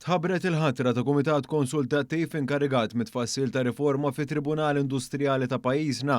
Tħabbret il-ħatra ta' Kumitat Konsultattiv inkarigat mit-tfassil ta' riforma fit Tribunal Industrijali ta' pajjiżna.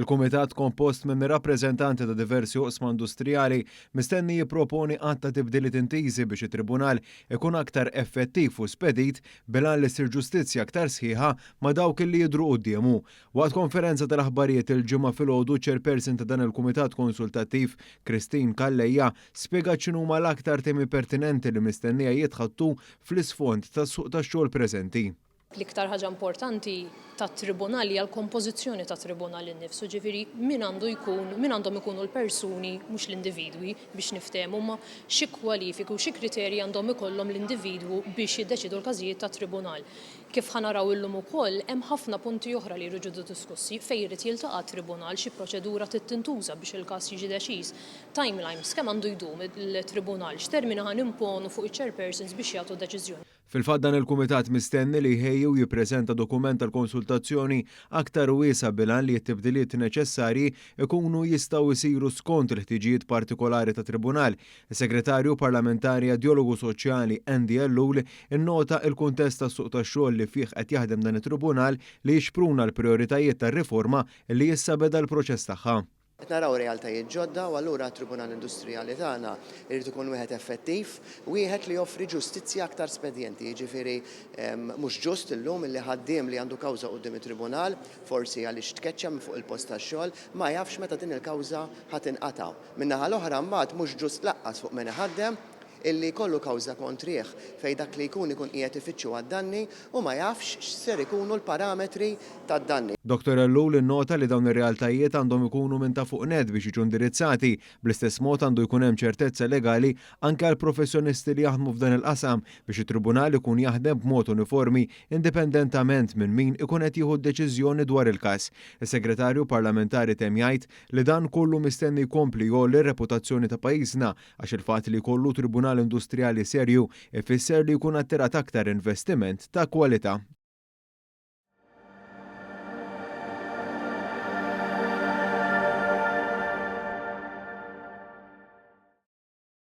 Il-Kumitat kompost minn rappreżentanti ta' diversi oqsma industrijali mistenni jipproponi qatt ta' tibdiliet intiżi biex it-Tribunal ikun aktar effettiv u spedit bilan li ssir ġustizzja aktar sħiħa ma' dawk li jidhru qudiemu. Waqt konferenza tal-aħbarijiet il-ġimgħa filgħodu chairperson ta' dan il-Kumitat Konsultattiv Christine Kallejja spjegat x'inhuma l-aktar temi pertinenti li mistennija jitħattu fl-isfond tas-suq tax-xogħol preżenti. L-iktar ħaġa importanti tat-tribunal hija l-kompożizzjoni tat-tribunal innifsu, ġifieri min għandhom ikunu l-persuni mhux l-individwi biex niftehmu ma xi kwalifiku xi kriterji għandhom ikollhom l-individwu biex jiddeċidu l-każijiet tat-tribunal. Kif ħanaraw illum ukoll hemm ħafna punti oħra li jridu diskussi fejn irid jiltaqa' tribunal xi proċedura tintuża biex il-każ jiġi deċiż. Timelines kemm għandu jdum il-tribunal, x'termini ħanimponu fuq iċ-chairpersons biex jagħtu deċiżjoni. Fil-fatt dan il-Kumitat mistenni li jħejju jippreżenta dokument tal-konsultazzjoni aktar wiesa' bilan li t-tibdiliet neċessarji ikunu jistgħu jsiru skont il-ħtiġijiet partikolari ta' Tribunal. Is-Segretarju Parlamentari Dialogu Soċjali Andy Ellul innota l-kuntest tas-suq tax-xogħol li fih qed jaħdem dan it-Tribunal li jixpruna l-prijoritajiet tar-riforma li issa beda l-proċess tagħha. Qed naraw realtajiet ġodda u allura t-Tribunal Industrijali tagħna irid ikun wieħed effettiv, wieħed li joffri ġustizzja aktar spedjenti, jiġifieri mhux ġust illum li ħaddiem li għandu kawża quddiem it-Tribunal, forsi għaliex tkeċċem fuq il-post tax-xogħol, ma jafx meta din il-kawża ħatinqata'. Min-naħa l-oħra mbagħad mhux ġust laqqas fuq min iħaddem illi kollu kawża kontrih fejn dak li jkun qiegħed ifittxu għad-danni u ma jafx x'ser ikunu l-parametri tad-danni. Dr. Ellul innota li dawn ir-realtajiet għandhom ikunu minn ta' fuq net biex jiġu indirizzati, bl-istess mod għandu jkun hemm ċertezza legali anke għall professjonisti li jaħdmu f'dan il-qasam biex it-Tribunal ikun jaħdem b'mod uniformi indipendentament minn min ikun qed jieħu d-deċiżjoni dwar il-każ. Is-Segretarju Parlamentari temm jgħid li dan kollu mistenni jkompli jgħolli r-reputazzjoni ta' pajjiżna għax il-fatt li jkollu Tribunal Industrijali serju ifisser li jkun attirat aktar investiment ta' kwalità.